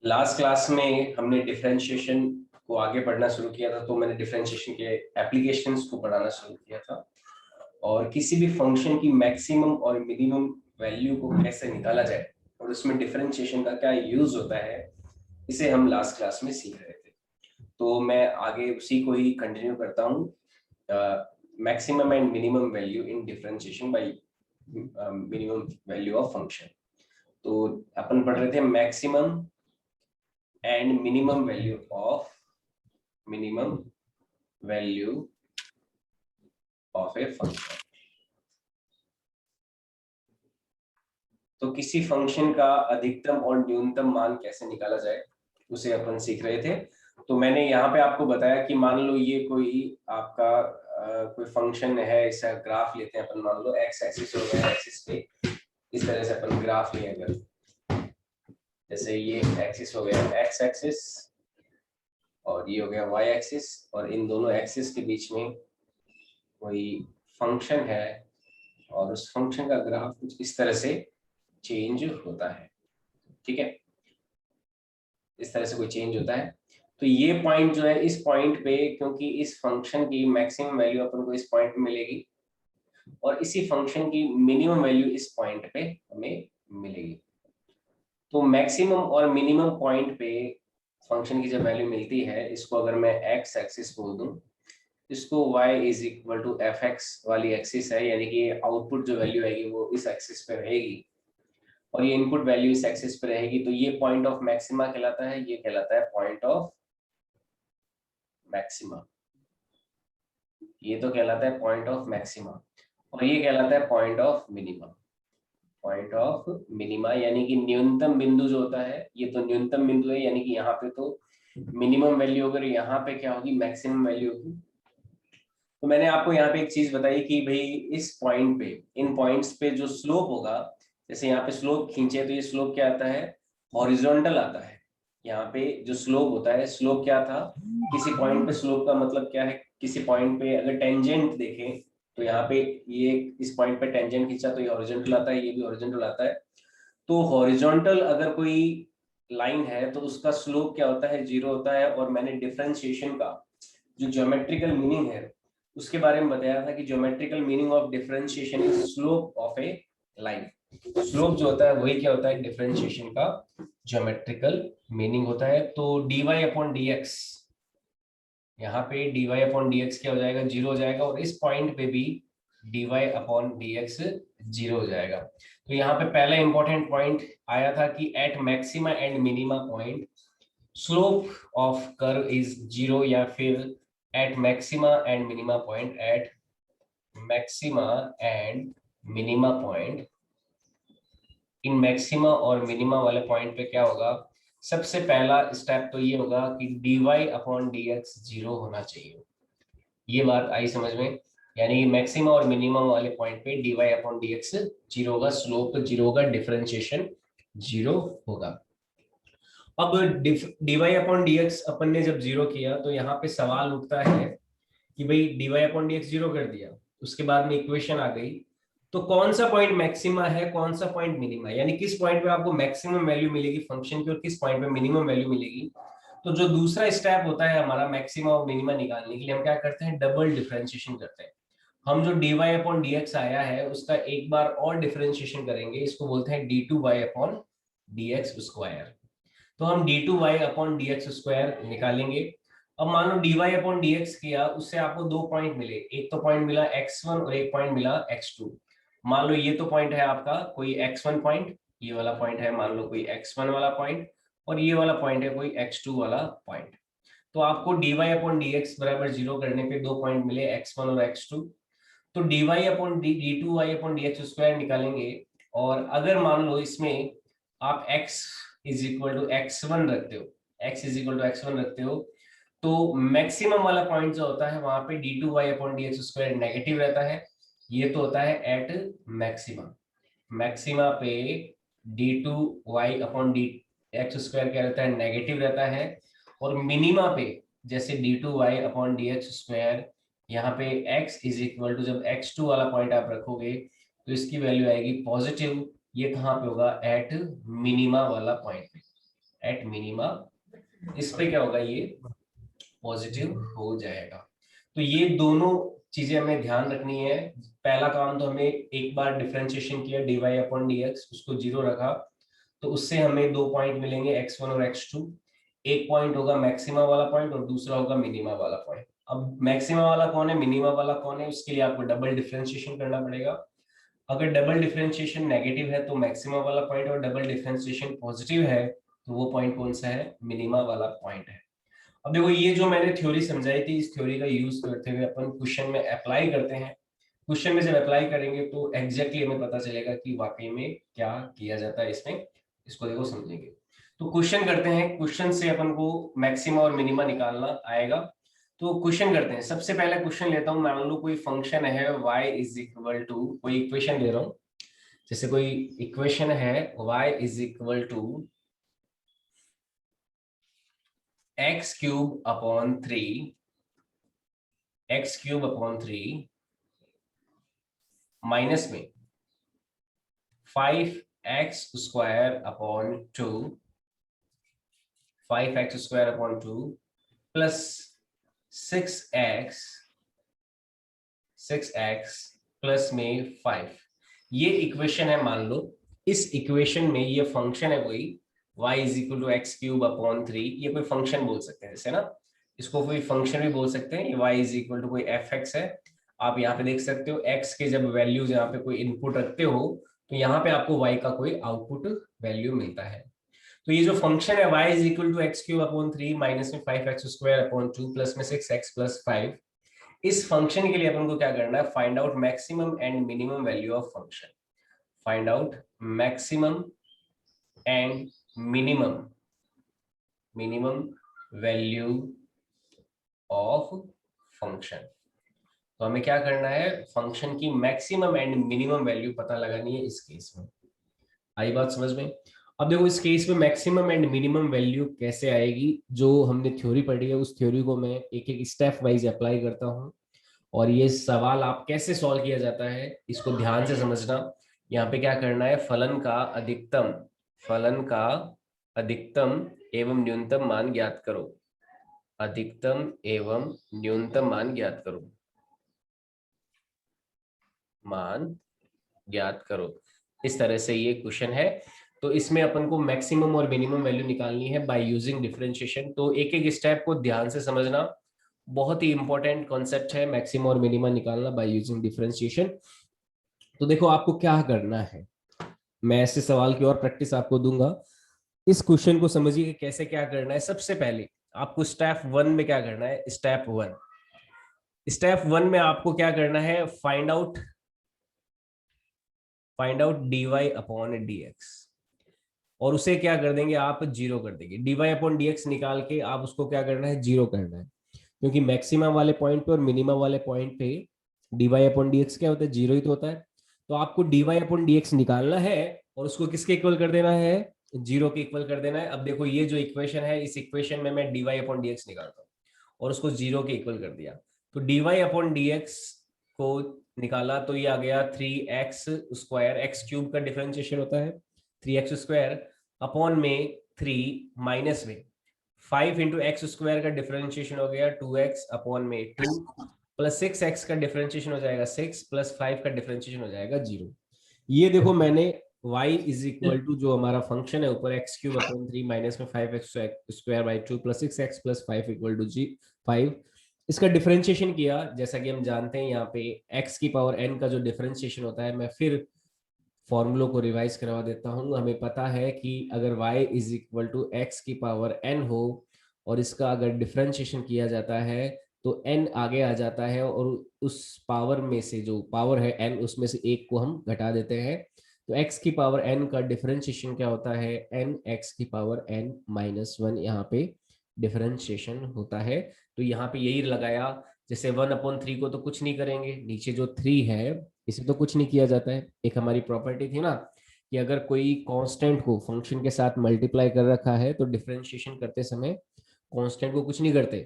Last class में हमने differentiation को आगे पढ़ना शुरू किया था, तो मैंने डिफरेंशिएशन के एप्लीकेशंस को पढ़ाना शुरू किया था और किसी भी फंक्शन की मैक्सिमम और मिनिमम वैल्यू को कैसे निकाला जाए और उसमें डिफरेंशिएशन का क्या यूज होता है, इसे हम लास्ट क्लास में सीख रहे थे। तो मैं आगे उसी को ही कंटिन्यू करता हूँ, maximum and minimum value in differentiation bye minimum value of function. तो अपन पढ़ रहे थे maximum and minimum value of a function। तो किसी फंक्शन का अधिकतम और न्यूनतम मान कैसे निकाला जाए उसे अपन सीख रहे थे। तो मैंने यहाँ पे आपको बताया कि मान लो ये कोई आपका कोई फंक्शन है, इसका ग्राफ लेते हैं अपन। मान लो एक्स एक्सिस हो गया, एक्सिस पे इस तरह से अपन ग्राफ लिए, अगर जैसे ये एक्सिस हो गया एक्स एक्सिस और ये हो गया वाई एक्सिस, और इन दोनों एक्सिस के बीच में कोई फंक्शन है और उस फंक्शन का ग्राफ कुछ इस तरह से चेंज होता है। ठीक है, इस तरह से कोई चेंज होता है। तो ये पॉइंट जो है, इस पॉइंट पे, क्योंकि इस फंक्शन की मैक्सिमम वैल्यू अपन को इस पॉइंट पे मिलेगी और इसी फंक्शन की मिनिमम वैल्यू इस पॉइंट पे हमें मिलेगी। तो मैक्सिमम और मिनिमम पॉइंट पे फंक्शन की जब वैल्यू मिलती है, इसको अगर मैं एक्स एक्सिस बोल दूं, इसको y is equal to f x वाली एक्सिस है, यानी कि आउटपुट जो वैल्यू आएगी वो इस एक्सिस पे रहेगी और ये इनपुट वैल्यू इस एक्सिस पे रहेगी। तो ये पॉइंट ऑफ मैक्सिमा कहलाता है, ये कहलाता है पॉइंट ऑफ मैक्सिमा। ये तो कहलाता है पॉइंट ऑफ मैक्सिमा और ये कहलाता है point of minima. Point of minima यानी कि न्यूनतम बिंदु जो होता है, ये तो न्यूनतम बिंदु है, यानी कि यहाँ पे तो मिनिमम वैल्यू अगर यहाँ पे क्या होगी, मैक्सिमम वैल्यू होगी। तो मैंने आपको यहाँ पे एक चीज बताई कि भाई इस पॉइंट पे, इन पॉइंट्स पे जो स्लोप होगा, जैसे यहाँ पे स्लोप खींचे तो ये स्लोप क्या आता है, हॉरिजॉन्टल आता है। यहाँ पे जो स्लोप होता है, स्लोप क्या था, किसी पॉइंट पे स्लोप का मतलब क्या है, किसी पॉइंट पे अगर टेंजेंट देखें तो यहाँ पे ये इस पॉइंट पे टेंजेंट खींचा तो ये हॉरिजॉन्टल आता है, ये भी हॉरिजॉन्टल आता है। तो हॉरिजॉन्टल अगर कोई लाइन है तो उसका स्लोप क्या होता है, जीरो होता है। और मैंने डिफरेंशिएशन का जो ज्योमेट्रिकल मीनिंग है उसके बारे में बताया था कि geometrical meaning of differentiation is slope of A line. Slope जो होता है वही क्या होता है, डिफरेंशिएशन का ज्योमेट्रिकल मीनिंग होता है। तो dy अपॉन dx, यहाँ पे dy अपॉन dx क्या हो जाएगा, जीरो हो जाएगा, और इस पॉइंट पे भी dy अपॉन dx जीरो हो जाएगा। तो यहाँ पे पहला इंपॉर्टेंट पॉइंट आया था कि at maxima and minima point slope of curve is zero, या फिर at maxima and minima point, at maxima and minima point, इन मैक्सिमा और मिनिमा वाले पॉइंट पे क्या होगा, सबसे पहला स्टेप तो ये होगा कि dy अपॉन dx जीरो होना चाहिए। ये बात आई समझ में, यानी मैक्सिमा और मिनिमम वाले पॉइंट पे dy अपॉन dx जीरो होगा, स्लोप जीरो होगा, डिफरेंशिएशन जीरो होगा। अब dy अपॉन dx अपन ने जब जीरो किया तो यहाँ पे सवाल उठता है कि भाई dy अपॉन dx जीरो कर दिया, उसके बाद में इक्वेशन आ गई, तो कौन सा पॉइंट मैक्सिमा है, कौन सा पॉइंट मिनिमा है, यानी किस पॉइंट पे आपको मैक्सिमम वैल्यू मिलेगी फंक्शन की और किस पॉइंट पे मिनिमम वैल्यू मिलेगी। तो जो दूसरा स्टेप होता है हमारा मैक्सिमा और मिनिमा निकालने के लिए, हम क्या करते हैं, डबल डिफरेंशिएशन करते हैं। हम जो dy अपॉन dx आया है उसका एक बार और डिफरेंशिएशन करेंगे, इसको बोलते हैं d2y अपॉन dx स्क्वायर। तो हम d2y अपॉन dx स्क्वायर निकालेंगे। अब मान लो dy अपॉन dx किया, उससे आपको दो पॉइंट मिले, एक तो पॉइंट मिला x1 और एक पॉइंट मिला x2। मान लो ये तो पॉइंट है आपका कोई x1 पॉइंट, ये वाला पॉइंट है मान लो कोई x1 वाला पॉइंट, और ये वाला पॉइंट है कोई x2 वाला पॉइंट। तो आपको dy अपॉन dx बराबर जीरो करने पे दो पॉइंट मिले, x1 और x2। तो dy upon d2y upon dx square निकालेंगे, और अगर मान लो इसमें आप x is equal to x1 रखते हो, x is equal to x1 रखते हो, तो मैक्सिमम वाला पॉइंट जो होता है वहां पे d2y upon dx square negative रहता है। ये तो होता है एट मैक्सिमा। मैक्सिमा पे d2y अपॉन dx स्क्वायर क्या रहता है, नेगेटिव रहता है। और मिनिमा पे जैसे d2y अपॉन dx स्क्वायर, यहाँ पे x इज इक्वल टू, जब x2 वाला पॉइंट आप रखोगे तो इसकी वैल्यू आएगी पॉजिटिव, ये कहाँ पे होगा, एट मिनिमा वाला पॉइंट पे, एट मिनिमा, इस पे क्या होगा, ये पॉजिटिव हो जाएगा। तो ये दोनों चीजें हमें ध्यान रखनी है। पहला काम तो हमें एक बार डिफरेंशिएशन किया dy अपॉन dx, उसको जीरो रखा, तो उससे हमें दो पॉइंट मिलेंगे x1 और x2। एक पॉइंट होगा मैक्सिमा वाला पॉइंट और दूसरा होगा मिनिमा वाला पॉइंट। अब मैक्सिमा वाला कौन है, मिनिमा वाला कौन है, उसके लिए आपको डबल डिफरेंशिएशन करना पड़ेगा। अगर डबल डिफरेंशिएशन नेगेटिव है तो मैक्सिमा वाला पॉइंट, और डबल डिफरेंशिएशन पॉजिटिव है तो वो पॉइंट कौन सा है, मिनिमा वाला पॉइंट है। अब देखो ये जो मैंने थ्योरी समझाई थी, इस थ्योरी का यूज करते हुए अपन क्वेश्चन में अप्लाई करते हैं। क्वेश्चन में जब अप्लाई करेंगे तो एग्जैक्टली हमें पता चलेगा कि वाकई में क्या किया जाता है इसमें। इसको देखो समझेंगे। तो क्वेश्चन करते हैं, क्वेश्चन से अपन को मैक्सिमा और मिनिमा निकालना आएगा। तो क्वेश्चन करते हैं, सबसे पहला क्वेश्चन लेता हूं। मान लो कोई फंक्शन है y इज इक्वल टू, कोई इक्वेशन दे रहा हूं, जैसे कोई इक्वेशन है y is equal to x cube upon 3, x cube upon 3 minus में 5x square upon 2, 5x square upon 2 plus 6x, 6x plus में 5। ये इक्वेशन है मान लो। इस इक्वेशन में ये फंक्शन है कोई y is equal to x cube upon 3, ये कोई फंक्शन बोल सकते हैं जैसे ना, इसको कोई फंक्शन भी बोल सकते हैं। ये y इज इक्वल टू कोई एफ एक्स है। आप यहाँ पे देख सकते हो x के जब वैल्यूज यहाँ पे कोई इनपुट रखते हो तो यहाँ पे आपको y का कोई आउटपुट वैल्यू मिलता है। तो ये जो फंक्शन है y is equal to x cube upon 3 minus में 5x स्क्वायर अपॉन 2 प्लस में 6x प्लस 5, इस फंक्शन के लिए अपन को क्या करना है, find out maximum and minimum value of function. Find out maximum and minimum, minimum value of function. तो हमें क्या करना है, फंक्शन की मैक्सिमम एंड मिनिमम वैल्यू पता लगानी है इस केस में। आई बात समझ में। अब देखो इस केस में मैक्सिमम एंड मिनिमम वैल्यू कैसे आएगी, जो हमने थ्योरी पढ़ी है उस थ्योरी को मैं एक एक स्टेप वाइज अप्लाई करता हूँ। और ये सवाल आप कैसे सॉल्व किया जाता है इसको ध्यान से समझना। यहाँ पे क्या करना है, फलन का अधिकतम, फलन का अधिकतम एवं न्यूनतम मान ज्ञात करो, अधिकतम एवं न्यूनतम मान ज्ञात करो, मान ज्ञात करो। इस तरह से ये क्वेश्चन है। तो इसमें अपन को मैक्सिमम और मिनिमम वैल्यू निकालनी है बाय यूजिंग डिफरेंशिएशन। तो एक एक स्टेप को ध्यान से समझना, बहुत ही इंपॉर्टेंट कॉन्सेप्ट है मैक्सिमम और मिनिमम निकालना बाय यूजिंग डिफरेंशिएशन। तो देखो आपको क्या करना है, मैं ऐसे सवाल की और प्रैक्टिस आपको दूंगा। इस क्वेश्चन को समझिए कि कैसे क्या करना है। सबसे पहले आपको स्टेप 1 में क्या करना है, स्टेप 1, स्टेप 1 में आपको क्या करना है, find out, find out dy upon dx, और उसे क्या कर देंगे आप, जीरो कर देंगे। dy अपॉन dx निकाल के आप उसको क्या करना है, जीरो करना है, क्योंकि मैक्सिमा वाले पॉइंट पे और मिनिमा वाले पॉइंट पे dy अपॉन dx क्या होता है, जीरो ही तो होता है। तो आपको dy अपॉन dx निकालना है और उसको किसके इक्वल कर देना है, जीरो के इक्वल कर देना है। अब देखो ये जो इक्वेशन है, इस इक्वेशन में मैं dy अपॉन dx निकालता हूँ और उसको जीरो के इक्वल कर दिया। तो dy अपॉन dx को निकाला तो ये आ गया 3x स्क्वायर, एक्स क्यूब का डिफरेंशिएशन होता है 3x स्क्वायर अपॉन में 3 माइनस में 5 इंटू एक्स स्क्वायर का डिफरेंशिएशन हो गया 2x अपॉन में 2 प्लस 6x का डिफरेंशिएशन हो जाएगा 6 प्लस 5 का डिफरेंशिएशन हो जाएगा 0। ये देखो मैंने y इज इक्वल टू जो हमारा फंक्शन है ऊपर एक्स क्यूब अपॉन 3 माइनस में 5x square by 2 plus 6x plus 5 equal to 5, इसका डिफरेंशिएशन किया। जैसा कि हम जानते हैं यहाँ पे x की पावर n का जो डिफरेंशिएशन होता है, मैं फिर फॉर्मूलों को रिवाइज करवा देता हूँ। हमें पता है कि अगर y is equal to x की पावर n हो और इसका अगर डिफरेंशिएशन किया जाता है तो n आगे आ जाता है और उस पावर में से, जो पावर है n, उसमें से एक को हम घटा देते हैं। तो x की पावर n का डिफरेंशिएशन क्या होता है, n x की पावर n माइनस 1 यहाँ पे डिफरेंशिएशन होता है। तो यहाँ पे यही लगाया, जैसे 1/3 को तो कुछ नहीं करेंगे, नीचे जो 3 है इसे तो कुछ नहीं किया जाता है। एक हमारी प्रॉपर्टी थी ना कि अगर कोई कांस्टेंट को फंक्शन के साथ मल्टीप्लाई कर रखा है तो डिफरेंशिएशन करते समय कांस्टेंट को कुछ नहीं करते,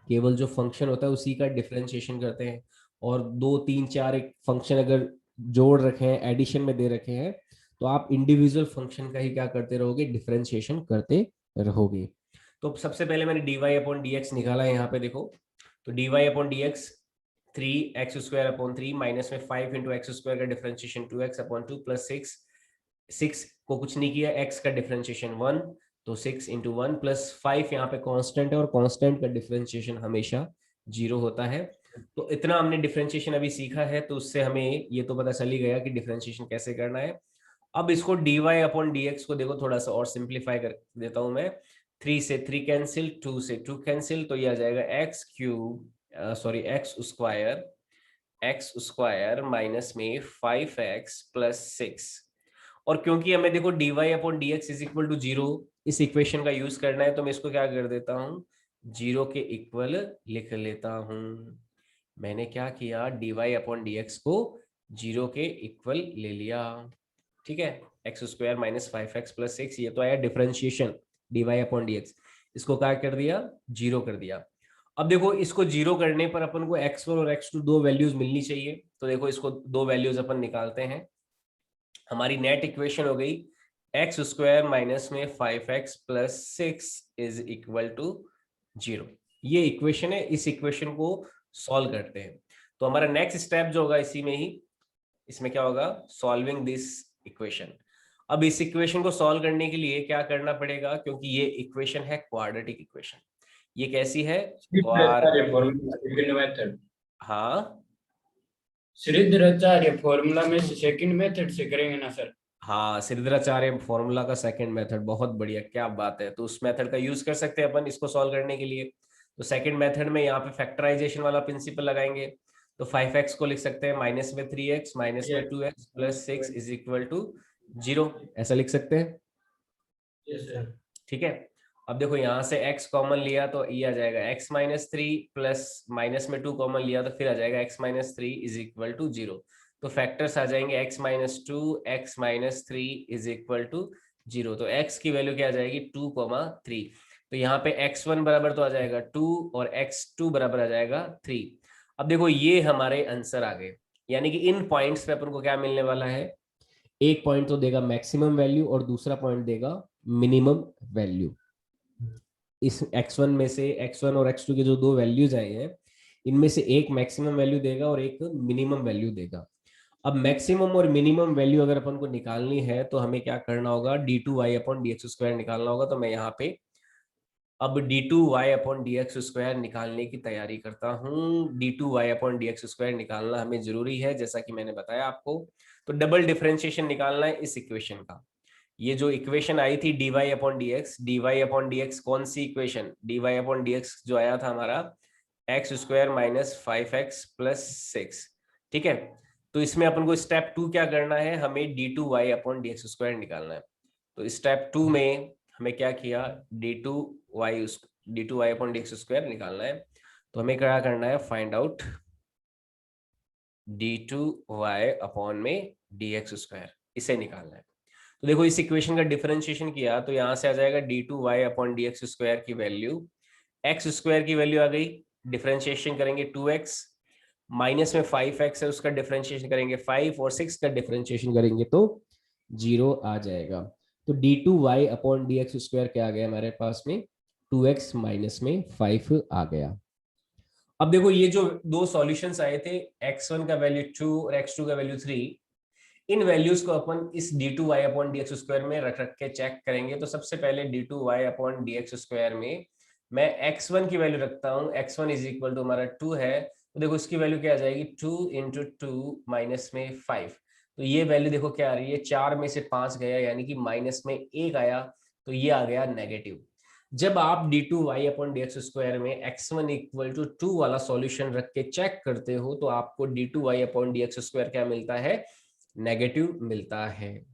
केवल जो फंक्शन होता है उसी का डिफरेंशिएशन करते हैं। और 2 3 4 एक फंक्शन अगर जोड़ रखे हैं, एडिशन में दे रखे हैं, तो आप इंडिविजुअल फंक्शन का ही क्या करते रहोगे, डिफरेंशिएशन करते रहोगे। तो सबसे पहले मैंने dy अपॉन dx निकाला है यहाँ पे देखो, तो dy upon dx 3x² upon 3 minus में 5 इंटू एक्स स्क्वायर का डिफरेंशिएशन 2x/2 प्लस 6 को कुछ नहीं किया, x का डिफरेंशिएशन 1, तो 6 इंटू 1 प्लस 5 यहाँ पे कांस्टेंट है और कांस्टेंट का डिफरेंशिएशन हमेशा 0 होता है। तो इतना हमने डिफरेंशिएशन अभी सीखा है, तो उससे हमें ये तो पता चल ही गया कि डिफरेंशिएशन कैसे करना है। अब इसको dy अपॉन dx को देखो थोड़ा सा और सिंप्लीफाई कर देता हूं मैं। 3 से 3 कैंसिल, 2 से 2 कैंसिल, तो ये आ जाएगा एक्स स्क्वायर माइनस में 5x प्लस 6। और क्योंकि हमें देखो dy upon dx is equal to 0 इस इक्वेशन का यूज करना है, तो मैं इसको क्या कर देता हूँ, 0 के इक्वल लिख लेता हूँ। मैंने क्या किया, dy अपॉन dx को 0 के इक्वल ले लिया, ठीक है। X square minus 5x plus 6, ये तो आया डिफरेंशिएशन dy अपॉन dx, इसको क्या कर दिया, 0 कर दिया। अब देखो इसको 0 करने पर अपन को x1 और x2 दो वैल्यूज मिलनी चाहिए, तो देखो इसको दो वैल्यूज अपन निकालते हैं। हमारी नेट इक्वेशन हो गई एक्स स्क्वायर माइनस में 5x plus 6 is equal to 0। ये इक्वेशन है, इस इक्वेशन को सॉल्व करते हैं। तो हमारा नेक्स्ट स्टेप जो होगा इसी में ही, इसमें क्या होगा, सॉल्विंग दिस इक्वेशन। अब इस इक्वेशन को सॉल्व करने के लिए क्या करना पड़ेगा, क्योंकि ये इक्वेशन है क्वाड्रेटिक इक्वेशन। ये कैसी है, सेकंड मेथड, हाँ श्रीधराचार्य फॉर्मूला में से सेकंड मेथड से करेंगे ना सर? हाँ, श्रीधराचार्य फॉर्मूला का सेकंड मेथड, बहुत बढ़िया, क्या बात है। तो उस मेथड का यूज कर सकते हैं अपन इसको सॉल्व करने के लिए। तो सेकंड मेथड में यहाँ पे फैक्टराइजेशन वाला प्रिंसिपल लगाएंगे, तो 5x को लिख सकते हैं माइनस में 3x माइनस में 2x plus 6 is equal to 0, ऐसा लिख सकते हैं, ठीक है। अब देखो यहाँ से x कॉमन लिया तो ये आ जाएगा x माइनस 3 प्लस माइनस में 2 कॉमन लिया तो फिर आ जाएगा x minus 3 is equal to 0। तो फैक्टर्स आ जाएंगे x minus 2 x minus 3 is equal to 0। तो x की वैल्यू क्या आ जाएगी 2,3। तो यहाँ पे x1 बराबर तो आ जाएगा 2 और x2 बराबर आ जाएगा 3। अब देखो ये हमारे आंसर आ गए, यानी कि इन पॉइंट्स पे अपन को क्या मिलने वाला है, एक पॉइंट तो देगा मैक्सिमम वैल्यू और दूसरा पॉइंट देगा मिनिमम वैल्यू। इस x1 में से x1 और x2 के जो दो वैल्यूज आए हैं, इनमें से एक मैक्सिमम वैल्यू देगा और एक मिनिमम वैल्यू देगा। अब मैक्सिमम और मिनिमम वैल्यू अगर अपन को निकालनी है तो हमें क्या करना होगा, d2y अपॉन dx स्क्वायर निकालना होगा। तो मैं यहाँ पे अब d2y अपॉन dx स्क्वायर निकालने की तैयारी करता हूँ। d2y अपॉन dx स्क्वायर निकालना हमें जरूरी है, जैसा कि मैंने बताया आपको। तो डबल डिफरेंशिएशन निकालना है इस इक्वेशन का। ये जो इक्वेशन आई थी dy अपॉन dx कौन सी इक्वेशन, dy अपॉन dx जो आया था हमारा x square minus 5x plus 6, ठीक है। तो इसमें अपन को स्टेप 2 क्या करना है, हमें d2y अपॉन dx स्क्वायर निकालना है। तो स्टेप 2 में हमें क्या किया, d2y अपॉन dx स्क्वायर निकालना है। तो हमें क्या करना है, फाइंड आउट d2y अपॉन में dx स्क्वायर, इसे निकालना है। तो देखो इस इक्वेशन का डिफरेंशिएशन किया तो यहाँ से आ जाएगा d2y अपॉन dx स्क्वायर की वैल्यू, एक्स स्क्वायर की वैल्यू आ गई, डिफरेंशिएशन करेंगे 2x, माइनस में 5x है उसका डिफरेंशिएशन करेंगे 5 और 6 का डिफरेंशिएशन करेंगे तो 0 आ जाएगा। तो d2y अपॉन dx स्क्वायर क्या आ गया हमारे पास में, 2x माइनस में 5 आ गया। अब देखो ये जो दो सॉल्यूशंस आए थे, x1 का वैल्यू 2 और x2 का वैल्यू 3, इन वैल्यूज को अपन इस d2y अपॉन dx स्क्वायर में रख रख के चेक करेंगे। तो सबसे पहले d2y अपॉन dx स्क्वायर में मैं x1 की वैल्यू रखता हूँ, x1 इज इक्वल टू हमारा 2 है, तो देखो इसकी वैल्यू क्या आ जाएगी 2 इंटू 2 माइनस में 5। तो ये वैल्यू देखो क्या आ रही है, 4 में से 5 गया यानी कि माइनस में 1 आया, तो ये आ गया नेगेटिव। जब आप d2y अपॉन dx स्क्वायर में x1 इक्वल टू 2 वाला सॉल्यूशन रख के चेक करते हो तो आपको d2y अपॉन dx स्क्वायर क्या मिलता है, नेगेटिव मिलता है।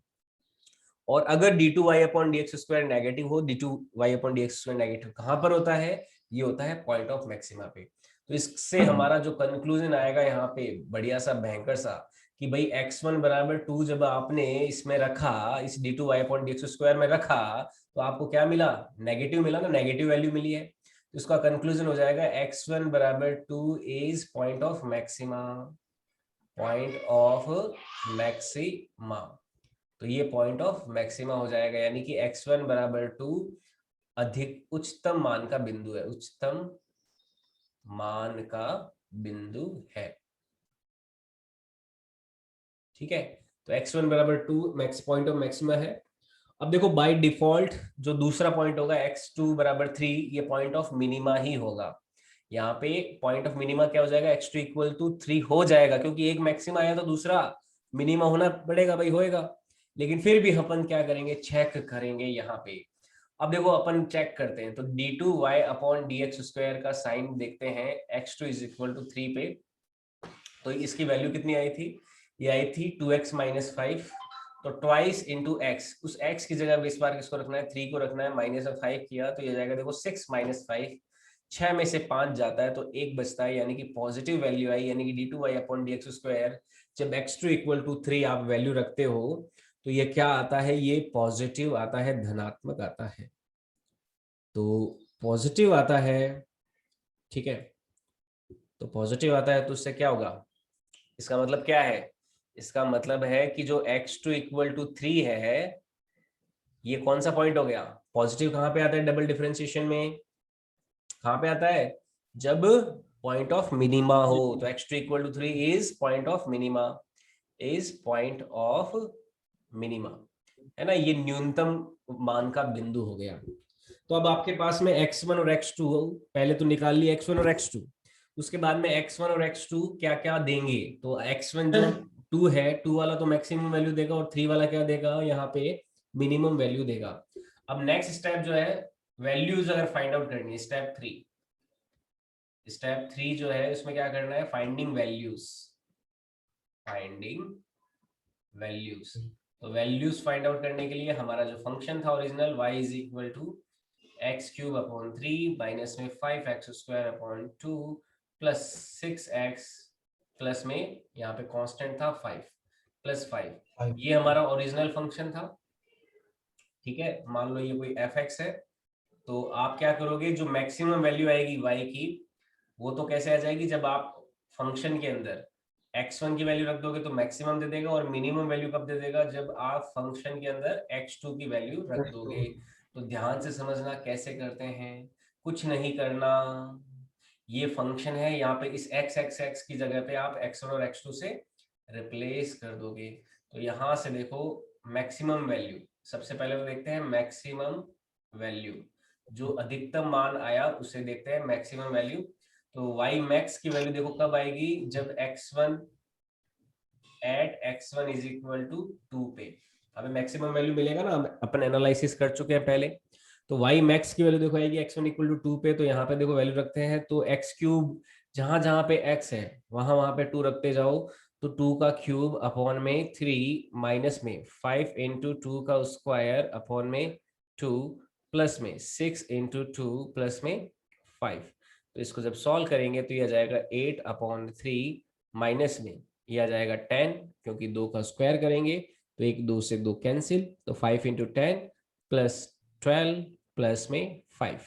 और अगर d2y upon dx square negative हो, d2y upon dx square negative कहां पर होता है, ये होता है पॉइंट ऑफ मैक्सिमा पे। तो इससे हमारा जो कंक्लूजन आएगा यहाँ पे बढ़िया सा भयंकर सा, कि भाई x1 बराबर 2 जब आपने इसमें रखा, इस d2y अपॉन dx स्क्वायर में रखा, तो आपको क्या मिला, नेगेटिव मिला ना, नेगेटिव वैल्यू मिली है। तो इसका कंक्लूजन हो जाएगा x1 बराबर 2 is point of maxima, point of maxima. तो ये पॉइंट ऑफ मैक्सिमा हो जाएगा, यानी कि x1 बराबर 2 अधिक उच्चतम मान का बिंदु है, उच्चतम मान का बिंदु है। ठीक है, तो x1 बराबर 2 मैक्स पॉइंट ऑफ मैक्सिमा है। अब देखो बाय डिफॉल्ट जो दूसरा पॉइंट होगा x2 बराबर 3, ये पॉइंट ऑफ मिनिमा ही होगा। यहाँ पे पॉइंट ऑफ मिनिमा क्या हो जाएगा, x2 इक्वल टू 3 हो जाएगा, क्योंकि एक मैक्सिमा आया तो दूसरा मिनिमा होना पड़ेगा भाई, होएगा। लेकिन फिर भी अपन क्या करेंगे, चेक करेंगे यहाँ पे। अब देखो अपन चेक करते हैं, तो d2y अपॉन dx स्क्वायर का साइन देखते हैं x2 इज इक्वल टू 3 पे। तो इसकी वैल्यू कितनी आई थी, ये आई थी 2x माइनस 5। तो ट्वाइस इंटू एक्स, उस x की जगह इस बार किसको रखना है, 3 को रखना है, माइनस में 5 किया तो ये जाएगा देखो 6 माइनस 5, 6 में से 5 जाता है तो 1 बचता है, यानी कि पॉजिटिव वैल्यू आई, यानी कि d2y अपॉन dx स्क्वायर जब x2 इक्वल टू 3 आप वैल्यू रखते हो तो ये क्या आता है, ये पॉजिटिव आता है, धनात्मक आता है। तो पॉजिटिव आता है, ठीक है, तो पॉजिटिव आता है तो उससे क्या होगा, इसका मतलब क्या है, इसका मतलब है कि जो x2 इक्वल टू 3 है, ये कौन सा पॉइंट हो गया, पॉजिटिव कहां पे आता है डबल डिफरेंशिएशन में, कहां पे आता है, जब पॉइंट ऑफ मिनिमा हो। तो x2 equal to 3 is point of minima, is point of minima, है ना, ये न्यूनतम मान का बिंदु हो गया। तो अब आपके पास में x1 और x2 हो, पहले तो निकाल लिया x1 और x2, उसके बाद में x1 और x2 क्या क्या देंगे, तो x1 जो 2 है, 2 वाला तो मैक्सिमम वैल्यू देगा और 3 वाला क्या देगा, यहाँ पे मिनिमम वैल्यू देगा। अब नेक्स्ट स्टेप जो है, वैल्यूज अगर फाइंड आउट करनी है, स्टेप 3 जो है उसमें क्या करना है, फाइंडिंग वैल्यूज, फाइंडिंग वैल्यूज। तो वैल्यूज फाइंड आउट करने के लिए हमारा जो फंक्शन था original y is equal to x cube upon 3 minus में 5x square upon 2 plus 6x plus में यहाँ पे कांस्टेंट था 5 प्लस 5, ये हमारा ओरिजिनल फंक्शन था। ठीक है, मान लो ये कोई fx है, तो आप क्या करोगे, जो मैक्सिमम वैल्यू आएगी y की, वो तो कैसे आ जाएगी, जब आप फंक्शन के अंदर x1 की वैल्यू रख दोगे तो मैक्सिमम दे देगा, और मिनिमम वैल्यू कब दे देगा, जब आप फंक्शन के अंदर x2 की वैल्यू रख दोगे। तो ध्यान से समझना कैसे करते हैं, कुछ नहीं करना, ये फंक्शन है, यहाँ पे इस x की जगह पे आप x1 और x2 से रिप्लेस कर दोगे। तो यहाँ से देखो मैक्सिमम वैल्यू, सबसे पहले तो देखते हैं मैक्सिमम वैल्यू, जो अधिकतम मान आया उसे देखते हैं मैक्सिमम वैल्यू। तो y मैक्स की वैल्यू देखो कब आएगी, जब x1 eight x1 is equal to 2 पे, हमें मैक्सिमम वैल्यू मिलेगा ना, अपन एनालिसिस कर चुके हैं पहले। तो y मैक्स की वैल्यू देखो आएगी x1 इक्वल टू 2 पे, तो यहाँ पे देखो वैल्यू रखते हैं, तो x क्यूब जहां जहां पे x है वहां वहां पे 2 रखते जाओ, तो 2 का क्यूब अपॉन में 3 माइनस में 5 इंटू 2 का स्क्वायर अपॉन में 2 प्लस में 6 इंटू 2 प्लस में 5। तो इसको जब सॉल्व करेंगे तो यह आ जाएगा 8 अपॉन 3 माइनस में यह आ जाएगा 10, क्योंकि 2 का स्क्वायर करेंगे तो 1 2 से 2 कैंसिल, तो 5 इंटू 10 प्लस 12 प्लस में 5,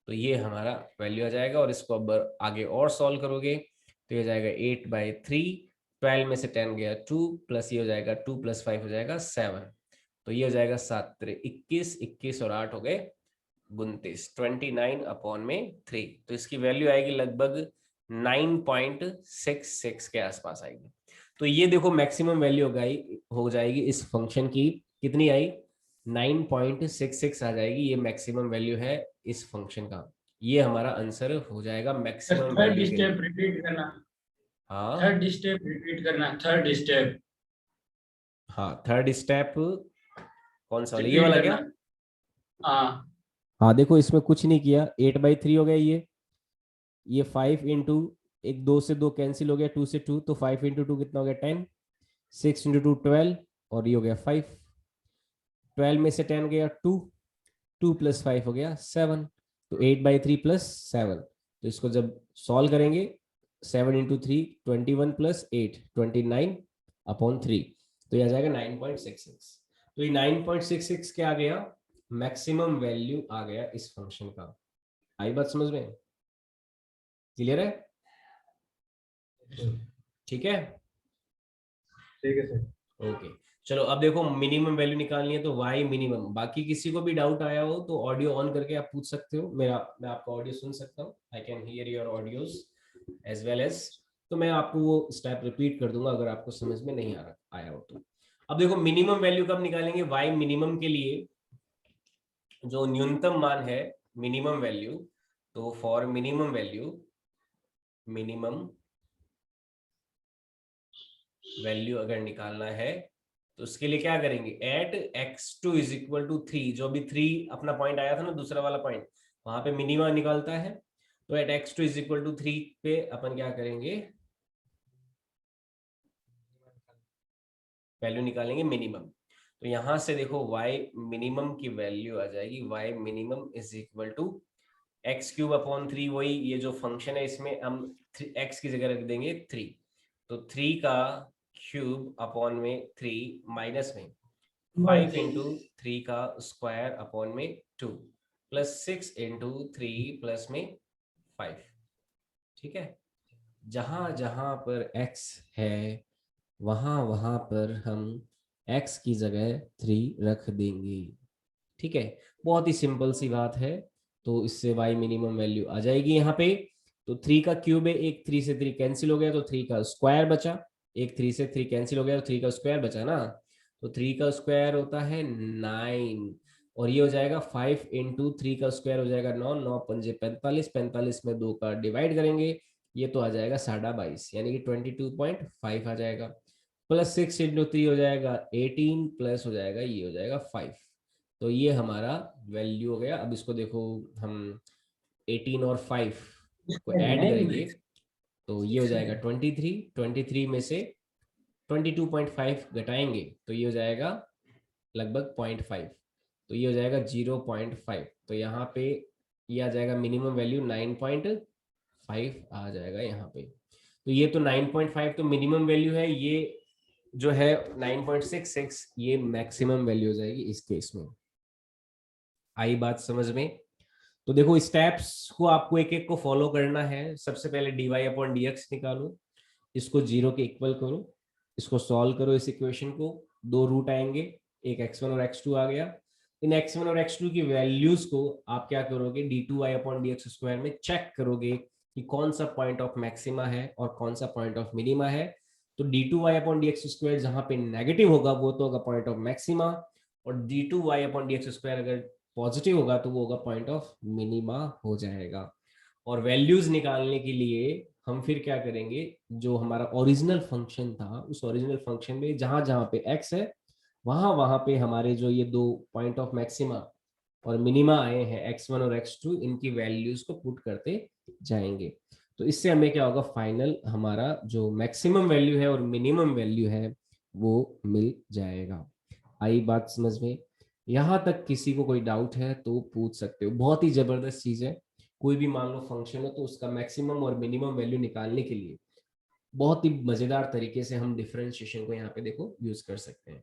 तो ये हमारा वैल्यू आ जाएगा। और इसको अब आगे और सॉल्व करोगे तो ये हो जाएगा 8/3, 12 में से 10 गया 2, प्लस ये हो जाएगा 2 प्लस 5 हो जाएगा 7, तो ये हो जाएगा 7 3 21, 21 और 8 हो गए 29, 29 अपॉन में 3। तो इसकी वैल्यू आएगी लगभग 9.66 के आसपास आएगी। तो ये देखो मैक्सिमम वैल्यू हो जाएगी इस फंक्शन की, कितनी आई, 9.66 आ जाएगी, ये मैक्सिमम वैल्यू है इस फंक्शन का। ये हमारा आंसर हो जाएगा मैक्सिमम थर्ड वैल्यू के स्टेप लिए। रिपीट करना, हाँ थर्ड स्टेप रिपीट करना, थर्ड स्टेप हाँ, थर्ड स्टेप कौन सा वाला, ये रिपीट वाला क्या, करना। हाँ हाँ देखो इसमें कुछ नहीं किया, 8/3 हो गया ये 5 इंटू, एक 2 से 2 कैंसिल हो गया, 2 से 2, तो 5 इंटू 2 कितना हो गया 10, 6 इंटू 2 12, और ये हो गया 5, 12 में से 10 गया 2, 2 प्लस 5 हो गया 7, तो 8/3 प्लस 7, तो इसको जब सॉल्व करेंगे 7 इंटू 3 21 प्लस 8 29 अपॉन 3, तो यह आ जाएगा 9.66। तो ये 9.66 क्या आ गया, मैक्सिमम वैल्यू आ गया इस फंक्शन का। आई बात समझ में, क्लियर है, ठीक है, ठीक है सर। ओके। चलो अब देखो मिनिमम वैल्यू निकालनी है तो y मिनिमम। बाकी किसी को भी डाउट आया हो तो ऑडियो ऑन करके आप पूछ सकते हो, मैं आपका ऑडियो सुन सकता हूँ, I can hear your audios as well as. तो मैं आपको वो स्टेप रिपीट कर दूंगा अगर आपको समझ में नहीं आया हो तो। अब देखो मिनिमम वैल्यू कब निकालेंगे, y मिनिमम के लिए जो न्यूनतम मान है मिनिमम वैल्यू, तो फॉर मिनिमम वैल्यू अगर निकालना है तो उसके लिए क्या करेंगे, eight x2 is equal to 3, जो भी 3 अपना पॉइंट आया था ना दूसरा वाला पॉइंट, वहां पे मिनिमा निकालता है। तो eight x2 is equal to 3 पे अपन क्या करेंगे, वैल्यू निकालेंगे मिनिमम। तो यहां से देखो y मिनिमम की वैल्यू आ जाएगी, y minimum is equal to x cube upon 3, वही ये जो फंक्शन है इसमें हम x की जगह रख देंगे 3, तो 3 का क्यूब अपॉन में 3 माइनस में 5 इंटू 3 का स्क्वायर अपॉन में 2 प्लस 6 इंटू 3 प्लस में 5। ठीक है, जहां जहां पर x है वहां वहां पर हम x की जगह 3 रख देंगे। ठीक है, बहुत ही सिंपल सी बात है। तो इससे y मिनिमम वैल्यू आ जाएगी यहाँ पे। तो 3 का क्यूब है, एक 3 से 3 कैंसिल हो गया तो 3 का स्क्वायर बचा, एक 3 से 3 कैंसिल हो गया तो 3 का स्क्वायर बचा ना, तो 3 का स्क्वायर होता है 9, और ये हो जाएगा 5 इंटू 3 का स्क्वायर हो जाएगा 9, 9 पंजे 45, 45 में 2 का डिवाइड करेंगे, ये तो आ जाएगा 22.5 यानी कि 22.5 आ जाएगा। प्लस 6 इंटू 3 हो जाएगा 18, प्लस हो जाएगा ये हो जाएगा 5। तो ये हमारा वैल्यू हो गया। अब इसको देखो हम 18 और 5 को ऐड करेंगे तो ये हो जाएगा 23, 23 में से 22.5 घटाएंगे तो ये हो जाएगा लगभग 0.5, तो ये हो जाएगा 0.5। तो यहाँ पे ये आ जाएगा मिनिमम वैल्यू 9.5 आ जाएगा यहाँ पे। तो ये तो 9.5 तो मिनिमम वैल्यू है, ये जो है 9.66 ये मैक्सिमम वैल्यू हो जाएगी इस केस में। आई बात समझ में? तो देखो स्टेप्स को आपको एक एक को फॉलो करना है। सबसे पहले dy अपॉन dx निकालो, इसको 0 के इक्वल करो, इसको सॉल्व करो इस इक्वेशन को, दो रूट आएंगे, एक x1 और x2 आ गया। इन x1 और x2 की वैल्यूज को आप क्या करोगे, d2y अपॉन dx स्क्वायर में चेक करोगे कि कौन सा पॉइंट ऑफ मैक्सिमा है और कौन सा पॉइंट ऑफ मिनिमा है। तो d2y अपॉन dx स्क्वायर जहां पे नेगेटिव होगा वो तो होगा पॉइंट ऑफ मैक्सिमा, और d2y अपॉन dx स्क्वायर अगर पॉजिटिव होगा तो वो होगा पॉइंट ऑफ मिनिमा हो जाएगा। और वैल्यूज निकालने के लिए हम फिर क्या करेंगे, जो हमारा ओरिजिनल फंक्शन था उस ओरिजिनल फंक्शन में जहां जहां पे x है वहां वहां पे हमारे जो ये दो पॉइंट ऑफ मैक्सिमा और मिनिमा आए हैं x1 और x2, इनकी वैल्यूज को पुट करते जाएंगे। तो इससे हमें क्या होगा, फाइनल हमारा जो मैक्सिमम वैल्यू है और मिनिमम वैल्यू है वो मिल जाएगा। आई बात समझ में? यहां तक किसी को कोई डाउट है तो पूछ सकते हो। बहुत ही जबरदस्त चीज है, कोई भी मान लो फंक्शन हो तो उसका मैक्सिमम और मिनिमम वैल्यू निकालने के लिए बहुत ही मजेदार तरीके से हम डिफरेंशिएशन को यहाँ पे देखो यूज कर सकते हैं।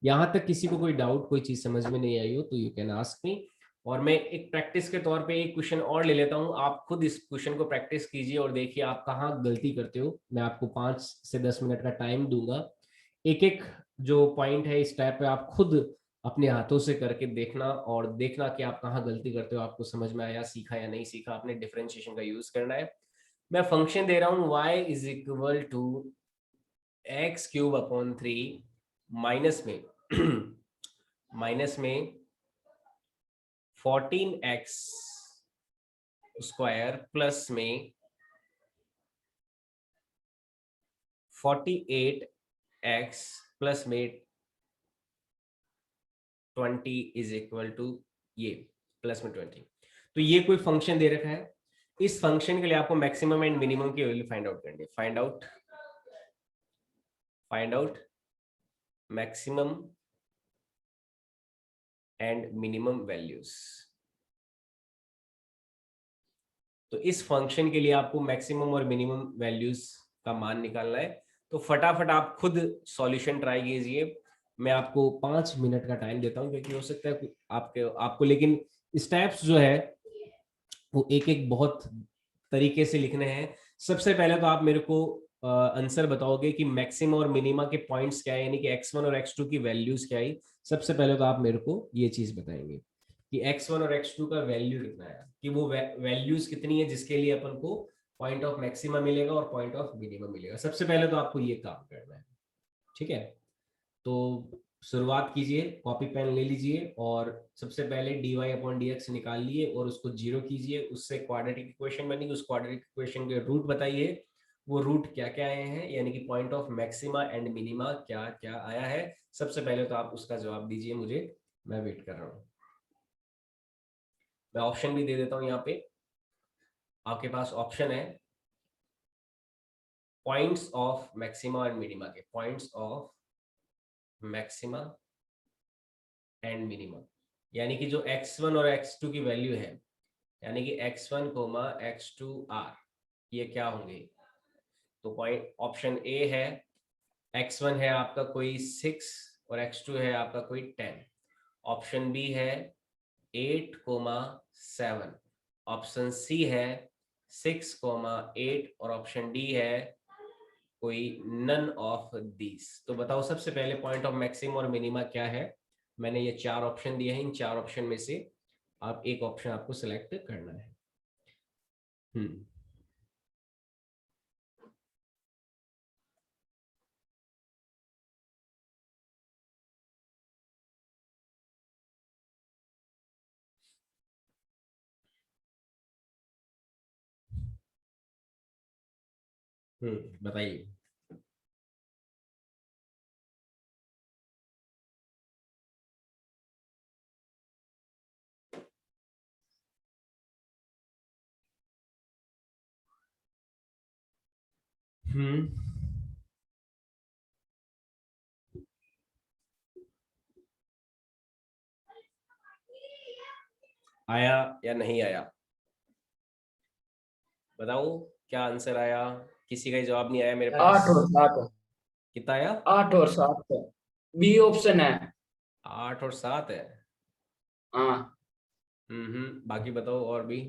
यहाँ तक किसी को कोई डाउट, कोई चीज समझ में नहीं आई हो तो यू कैन आस्क मी। और मैं एक प्रैक्टिस के तौर पे एक क्वेश्चन और ले लेता हूँ, आप खुद इस क्वेश्चन को प्रैक्टिस कीजिए और देखिए आप कहाँ गलती करते हो। मैं आपको 5 से 10 मिनट का टाइम दूंगा, एक एक जो पॉइंट है इस टाइप पे आप खुद अपने हाथों से करके देखना और देखना कि आप कहाँ गलती करते हो, आपको समझ में आया, सीखा या नहीं सीखा, आपने डिफरेंशिएशन का यूज करना है। मैं फंक्शन दे रहा हूँ y is equal to x cube upon 3 minus में माइनस में 14x स्क्वायर प्लस में 48x प्लस में 20 इज इक्वल टू ये प्लस में 20। तो ये कोई फंक्शन दे रखा है, इस फंक्शन के लिए आपको मैक्सिमम एंड मिनिमम की वैल्यू फाइंड आउट करनी है। Find out maximum and minimum values. तो इस फंक्शन के लिए आपको मैक्सिमम और मिनिमम वैल्यूज का मान निकालना है। तो फटाफट आप खुद सॉल्यूशन ट्राई कीजिए। मैं आपको 5 मिनट का टाइम देता हूं क्योंकि हो सकता है आपको लेकिन स्टेप्स जो है वो एक एक बहुत तरीके से लिखने हैं। सबसे पहले तो आप मेरे को आंसर बताओगे कि मैक्सिमम और मिनिमा के पॉइंट्स क्या है, यानी कि x1 और x2 की वैल्यूज क्या है। सबसे पहले तो आप मेरे को ये चीज बताएंगे कि x1 और x2 का वैल्यू कितना है, कि वो वैल्यूज कितनी है जिसके लिए अपन को पॉइंट ऑफ मैक्सिमा मिलेगा और पॉइंट ऑफ मिनिमा मिलेगा। सबसे पहले तो आपको ये काम करना है, ठीक है। तो शुरुआत कीजिए, कॉपी पेन ले लीजिए और सबसे पहले dy/dx निकाल लिए और उसको जीरो कीजिए, उससे क्वाड्रेटिक इक्वेशन बनेगी। उस क्वाड्रेटिक इक्वेशन के रूट बताइए, वो रूट क्या क्या आए हैं, यानी कि point of maxima and minima क्या क्या आया है। सबसे पहले तो आप उसका जवाब दीजिए मुझे, मैं वेट कर रहा हूँ। मैं ऑप्शन भी दे देता हूँ यहाँ पे, आपके पास ऑप्शन है points of maxima and minima के, points of maxima and minima, यानी कि जो x1 और x2 की वैल्यू है, यानी कि x1, x2 r, ये क्या होंगे। तो पॉइंट ऑप्शन ए है, x1 है आपका कोई 6 और x2 है आपका कोई 10। ऑप्शन बी है 8, 7। ऑप्शन सी है 6, 8 और ऑप्शन डी है कोई नन ऑफ दीज। तो बताओ सबसे पहले पॉइंट ऑफ मैक्सिमम और मिनिमा क्या है। मैंने ये 4 ऑप्शन दिए हैं, इन 4 ऑप्शन में से आप एक ऑप्शन आपको सिलेक्ट करना है। हम्म बताइए। हम्म आया या नहीं आया, बताओ क्या आंसर आया। किसी का ही जवाब नहीं आया मेरे पास। 8 और 7। कितना आया? 8 और 7 बी ऑप्शन है। 8 और 7 है। हाँ। बाकी बताओ और भी।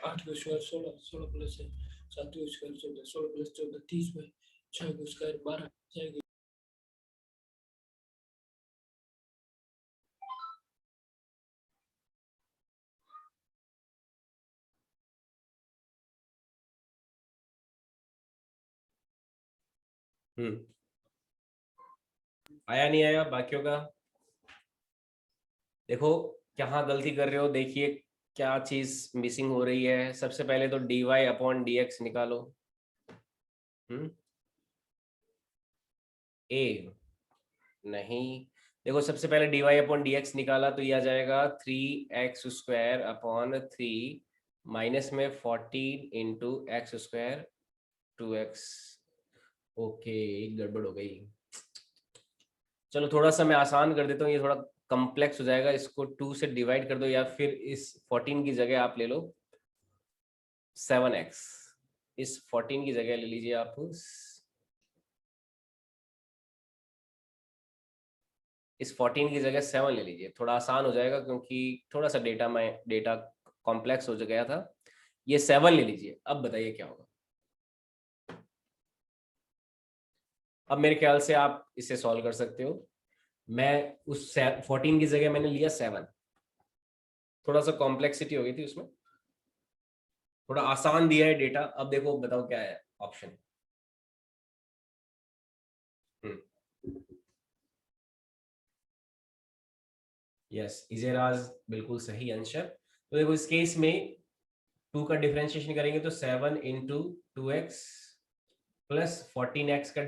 आठ का स्क्वायर 16, 16 प्लस है 7 का स्क्वायर 14, 16 प्लस 14 30 में 6 का स्क्वायर 12, 6 हम्म आया नहीं आया बाकियों का। देखो कहाँ गलती कर रहे हो, देखिए क्या चीज मिसिंग हो रही है। सबसे पहले तो dy/dx निकालो। ए नहीं, देखो सबसे पहले dy/dx निकाला तो ये आ जाएगा 3x² / 3 माइनस में 14 इंटू x², 2x। ओके, गड़बड़ हो गई। चलो थोड़ा सा मैं आसान कर देता हूँ, ये थोड़ा कॉम्प्लेक्स हो जाएगा। इसको 2 से डिवाइड कर दो या फिर इस 14 की जगह आप ले लो 7x। इस 14 की जगह ले लीजिए आप इस 14 की जगह 7 ले लीजिए, थोड़ा आसान हो जाएगा क्योंकि थोड़ा सा डेटा कॉम्प्लेक्स हो गया था। ये 7 ले लीजिए। अब बताइए क्या होगा। अब मेरे ख्याल से आप इसे सॉल्व कर सकते हो। मैं उस 14 की जगह मैंने लिया 7, थोड़ा सा कॉम्प्लेक्सिटी हो गई थी उसमें, थोड़ा आसान दिया है डेटा। अब देखो बताओ क्या है ऑप्शन। यस, इजेराज बिल्कुल सही आंसर। तो देखो इस केस में 2 का डिफरेंशिएशन करेंगे तो 7 इंटू 2x प्लस 14x का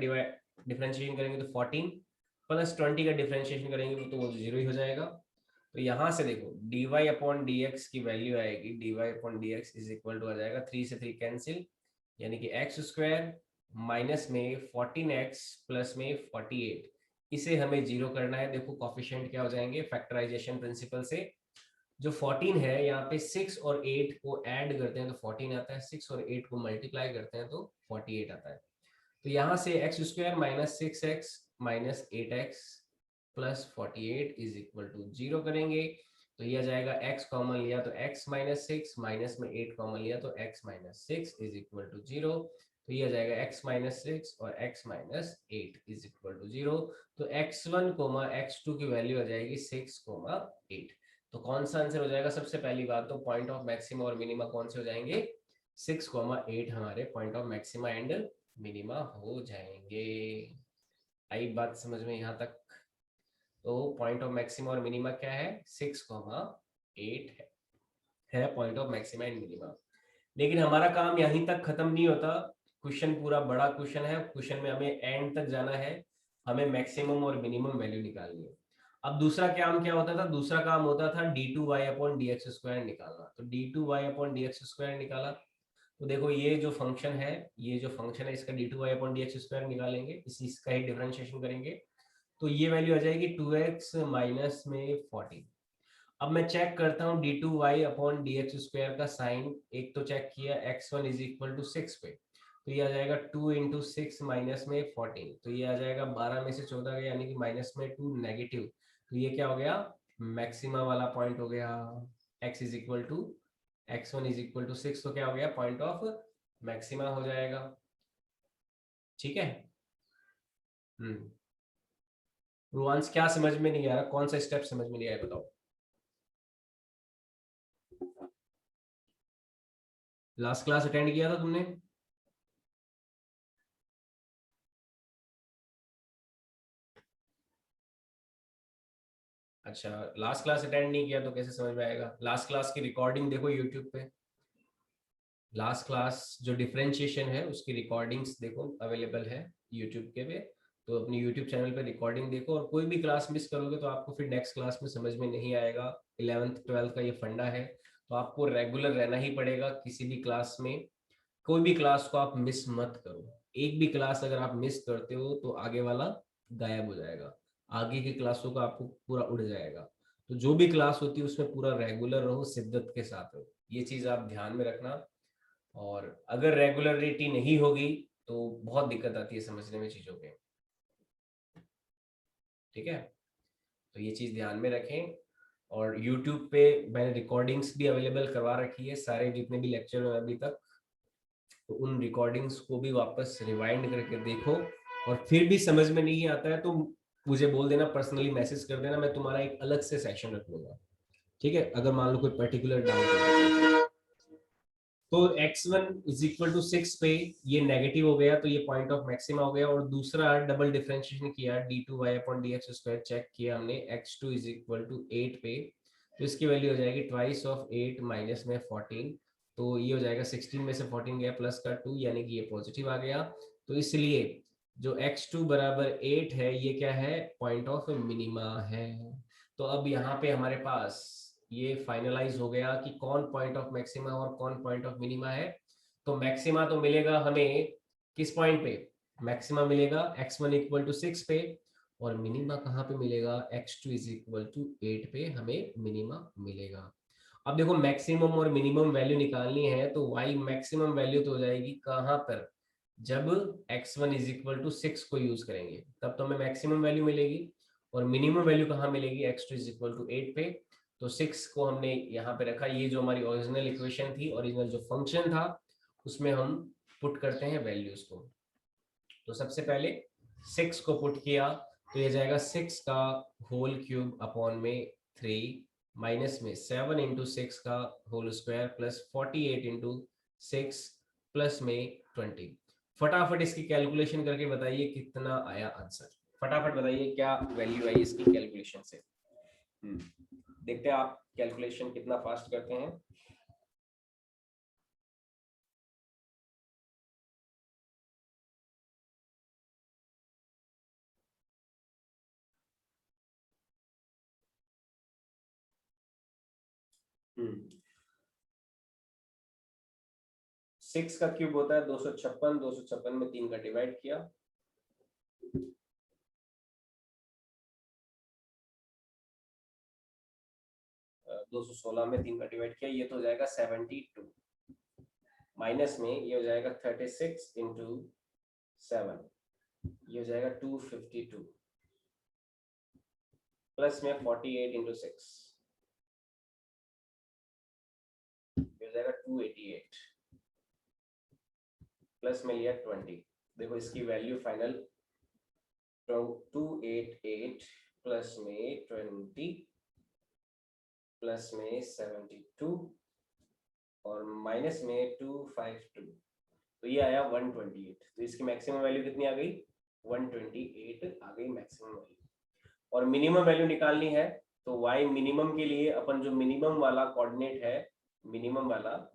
डिफरेंशिएशन करेंगे तो 14 प्लस 20 का डिफरेंशिएशन करेंगे तो वो 0 ही हो जाएगा। तो यहाँ से देखो dy/dx की वैल्यू आएगी, dy/dx इज इक्वल टू आ जाएगा 3 से 3 कैंसिल, यानी कि x² माइनस में 14x प्लस में 48, इसे हमें 0 करना है। देखो कॉफिशिएंट क्या हो जाएंगे फैक्टराइजेशन प्रिंसिपल से। जो 14 है यहाँ पे 6 और 8 को ऐड करते हैं तो 14 आता है, 6 और 8 को मल्टीप्लाई करते हैं तो 48 आता है। तो यहाँ से x² minus 6x minus 8x plus 48 is equal to 0 करेंगे। तो ये आ जाएगा x कॉमन लिया तो x माइनस 6, माइनस में 8 कॉमन लिया तो x minus 6 is equal to 0। तो ये आ जाएगा x माइनस 6 और x minus 8 is equal to 0। तो x1 कोमा x2 की वैल्यू आ जाएगी 6 कोमा 8। तो कौन सा आंसर हो जाएगा? सबसे पहली बात तो पॉइंट ऑफ मैक्सिमा और मिनिमा कौन से हो जाएंगे? 6 कोमा 8 हमारे point of maxima and minima हो जाएंगे। आई बात समझ में यहाँ तक? तो पॉइंट ऑफ मैक्सिमा और मिनिमा क्या है? 6,8 है point of maxima and minima. लेकिन हमारा काम यहीं तक खत्म नहीं होता, क्वेश्चन पूरा बड़ा क्वेश्चन है, क्वेश्चन में हमें एंड तक जाना है, हमें मैक्सिमम और मिनिमम वैल्यू निकालनी है। अब दूसरा काम क्या होता था? दूसरा काम होता था d2y अपॉन dx स्क्वायर निकालना। तो d2y अपॉन dx स्क्वायर निकाला तो देखो ये जो फंक्शन है, ये जो फंक्शन है इसका d2y अपॉन dx स्क्वायर निकालेंगे, इसका ही डिफरेंशिएशन करेंगे तो ये वैल्यू आ जाएगी 2x माइनस में 14। अब मैं चेक करता हूँ d2y अपॉन dx स्क्वायर का साइन। एक तो चेक किया x1 इज इक्वल टू 6 पे, तो ये आ जाएगा 2 इंटू 6 माइनस में 14, तो ये आ जाएगा 12 में से 14 गया यानी कि माइनस में 2 नेगेटिव। तो ये क्या हो गया? मैक्सिमा वाला पॉइंट हो गया। x is equal to x1 is equal to 6, तो क्या हो गया? पॉइंट ऑफ मैक्सिमा हो जाएगा। ठीक है। रोहांस क्या समझ में नहीं आ रहा? कौन सा स्टेप समझ में नहीं आया बताओ? लास्ट क्लास अटेंड किया था तुमने? अच्छा, लास्ट क्लास अटेंड नहीं किया तो कैसे समझ में आएगा? लास्ट क्लास की रिकॉर्डिंग देखो यूट्यूब पे। लास्ट क्लास जो डिफरेंशिएशन है उसकी रिकॉर्डिंग्स देखो, अवेलेबल है यूट्यूब के पे। तो अपनी यूट्यूब चैनल पे रिकॉर्डिंग देखो, और कोई भी क्लास मिस करोगे तो आपको फिर नेक्स्ट क्लास में समझ में नहीं आएगा। 11th 12th का ये फंडा है, तो आपको रेगुलर रहना ही पड़ेगा किसी भी क्लास में। कोई भी क्लास को आप मिस मत करो। एक भी क्लास अगर आप मिस करते हो तो आगे वाला गायब हो जाएगा, आगे की क्लासों का आपको पूरा उड़ जाएगा। तो जो भी क्लास होती है उसमें पूरा रेगुलर रहो, शिद्दत के साथ रहो, ये चीज आप ध्यान में रखना। और अगर रेगुलरिटी नहीं होगी तो बहुत दिक्कत आती है समझने में चीजों के। ठीक है, तो ये चीज ध्यान में रखें। और YouTube पे मैंने रिकॉर्डिंग्स भी अवेलेबल करवा रखी है, सारे जितने भी लेक्चर हैं अभी तक, तो उन रिकॉर्डिंग्स को भी वापस रिवाइंड करके देखो। और फिर भी समझ में नहीं आता है तो मुझे बोल देना, पर्सनली मैसेज कर देना, मैं तुम्हारा एक अलग से सेशन रख लूंगा। ठीक है, अगर मान लो कोई पर्टिकुलर डाउट है तो x1 इज इक्वल टू 6 पे ये नेगेटिव हो गया तो ये पॉइंट ऑफ मैक्सिमा हो गया। और दूसरा डबल डिफरेंशिएशन किया, d2y upon dx square check किया हमने, x2 इज इक्वल टू 8 पे, तो इसकी वैल्यू हो जाएगी ट्वाइस ऑफ 8 माइनस में 14। तो ये हो जाएगा 16 में से 14 गया प्लस का 2 यानी कि ये पॉजिटिव आ गया। तो इसलिए जो x2 बराबर 8 है ये क्या है? पॉइंट ऑफ मिनिमा है। तो अब यहाँ पे हमारे पास ये फाइनलाइज हो गया कि कौन पॉइंट ऑफ मैक्सिमा और कौन पॉइंट ऑफ मिनिमा है। तो मैक्सिमा तो मिलेगा हमें किस पॉइंट पे? मैक्सिमा मिलेगा x1 इक्वल टू 6 पे, और मिनिमा कहाँ पे मिलेगा? x2 इज इक्वल टू 8 पे हमें मिनिमा मिलेगा। अब देखो मैक्सिमम और मिनिमम वैल्यू निकालनी है तो y मैक्सिमम वैल्यू तो हो जाएगी कहाँ पर? जब x1 इज इक्वल टू 6 को यूज करेंगे तब तो हमें मैक्सिमम वैल्यू मिलेगी। और मिनिमम वैल्यू कहाँ मिलेगी? x2 इज इक्वल टू 8 पे। तो 6 को हमने यहाँ पे रखा, ये जो हमारी ओरिजिनल इक्वेशन थी, ओरिजिनल जो फंक्शन था उसमें हम पुट करते हैं वैल्यूज को। तो सबसे पहले 6 को पुट किया तो ये जाएगा 6 का होल क्यूब अपॉन में 3 माइनस में 7 इंटू 6 का whole square plus 48 into 6 plus में 20। फटाफट इसकी कैलकुलेशन करके बताइए कितना आया आंसर। फटाफट बताइए क्या वैल्यू आई इसकी कैलकुलेशन से। देखते हैं आप कैलकुलेशन कितना फास्ट करते हैं। सिक्स का क्यूब होता है 256, 256 में 3 का डिवाइड किया, 216 में 3 का डिवाइड किया, ये तो हो जाएगा 72। माइनस में ये हो जाएगा 36 इंटू 7, ये हो जाएगा 252, प्लस में 48 इंटू 6, हो जाएगा 288 प्लस में लिया 20। देखो इसकी वैल्यू फाइनल 288 प्लस में 20 प्लस में 72 और माइनस में 252, तो ये आया 128। तो इसकी मैक्सिमम वैल्यू कितनी आ गई? 128 आ गई मैक्सिमम वैल्यू। और मिनिमम वैल्यू निकालनी है तो y मिनिमम के लिए अपन जो मिनिमम वाला कोऑर्डिनेट है, मिनिमम वाला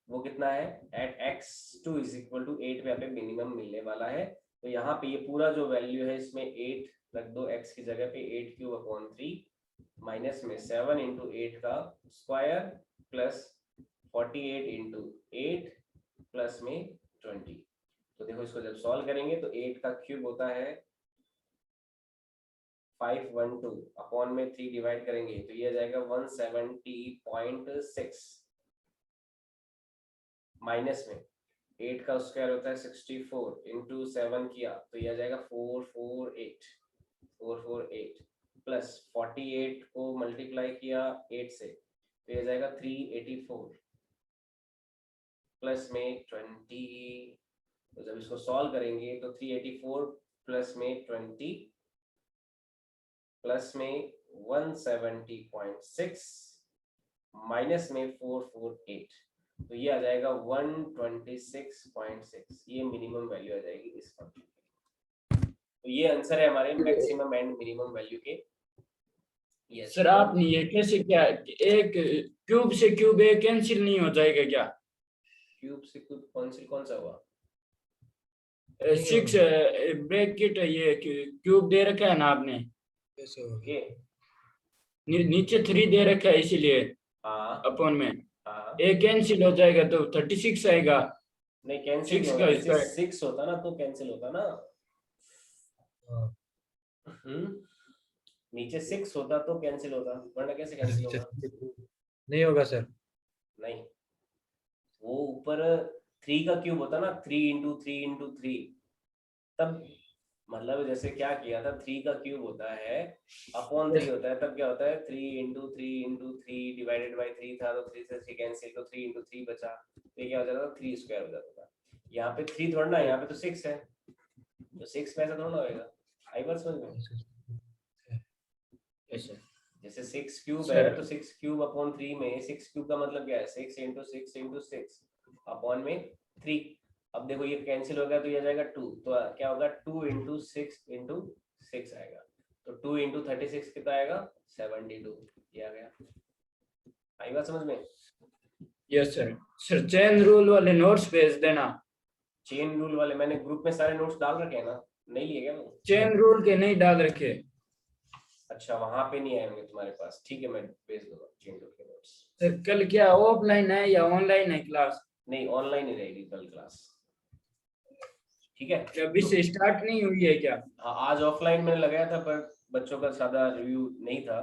वो कितना है? Eight x2 is equal to 8 पे मिनिमम मिलने वाला है। तो यहाँ पे ये पूरा जो वैल्यू है इसमें 8 रख दो, x की जगह पे 8 क्यूब अपॉन 3 माइनस में 7 इंटू 8 का स्क्वायर प्लस 48 इंटू 8 प्लस में 20। तो देखो इसको जब सॉल्व करेंगे तो 8 का क्यूब होता है 512 अपॉन में 3 डिवाइड करेंगे तो ये आ जाएगा 170.6 माइनस में 8 का स्क्वायर होता है 64 इंटू 7 किया तो ये आ जाएगा 448 प्लस 48 को मल्टीप्लाई किया 8 से तो ये आ जाएगा 384 प्लस में 20। तो जब इसको सॉल्व करेंगे तो 384 प्लस में 20 प्लस में 170.6 माइनस में 448 तो ये आ जाएगा 126.6। ये मिनिमम वैल्यू आ जाएगी इस फंक्शन की। तो ये आंसर है हमारे मैक्सिमम एंड मिनिमम वैल्यू के। यस सर आपने ये कैसे क्या, एक क्यूब से क्यूब ए कैंसिल नहीं हो जाएगा क्या? क्यूब से क्यूब कौन सा हुआ? 6 ब्रैकेट ये क्यूब दे रखा है ना आपने, ये नीचे 3 दे रखा है इसीलिए हाँ अपॉन में हाँ ए कैंसिल हो जाएगा तो 36 आएगा। नहीं कैंसिल 6 होगा, का स्क्वायर 6 होता ना तो कैंसिल होता ना। नीचे 6 होता तो कैंसिल होता, वरना कैसे कैंसिल होगा? नहीं होगा सर। नहीं, वो ऊपर 3 का क्यूब होता ना, 3 इंटू 3 इंटू 3, तब मतलब जैसे क्या किया था 3 का क्यूब होता है अपॉन 3 होता है, तब क्या होता है 3 इंटू 3 इंटू 3 डिवाइडेड बाई 3 था तो 3 से 3 कैंसिल तो 3 इंटू 3 बचा तो क्या हो जाता था 3 स्क्वायर हो जाता था। यहाँ पे 3 थोड़ा ना, यहाँ पे तो 6 है तो 6 में ऐसा थोड़ा होगा। आई बात समझ में? जैसे 6 क्यूब है तो 6 क्यूब अपॉन 3 में 6 क्यूब का मतलब क्या है 6 इंटू 6 इंटू 6 अपॉन में 3। अब देखो ये कैंसिल हो गया तो ये आ जाएगा 2, तो क्या होगा 2 इंटू 6 इंटू 6 आएगा तो 2 इंटू 36 कितना आएगा 72। ये आ गया। आई बात समझ में? Yes sir. Sir chain rule वाले नोट्स भेज देना। चेन रूल वाले मैंने ग्रुप में सारे नोट्स डाल रखे हैं ना, नहीं लिए क्या वो? चेन रूल के नहीं डाल रखे। अच्छा वहां पे नहीं आए होंगे तुम्हारे पास, ठीक है मैं भेज दूंगा चेन रूल के नोट्स। सर कल क्या ऑफलाइन है या ऑनलाइन है क्लास? नहीं ऑनलाइन ही रहेगी कल क्लास, ठीक है? अभी से स्टार्ट नहीं हुई है क्या? हाँ आज ऑफलाइन मैंने लगाया था पर बच्चों का ज्यादा रिव्यू नहीं था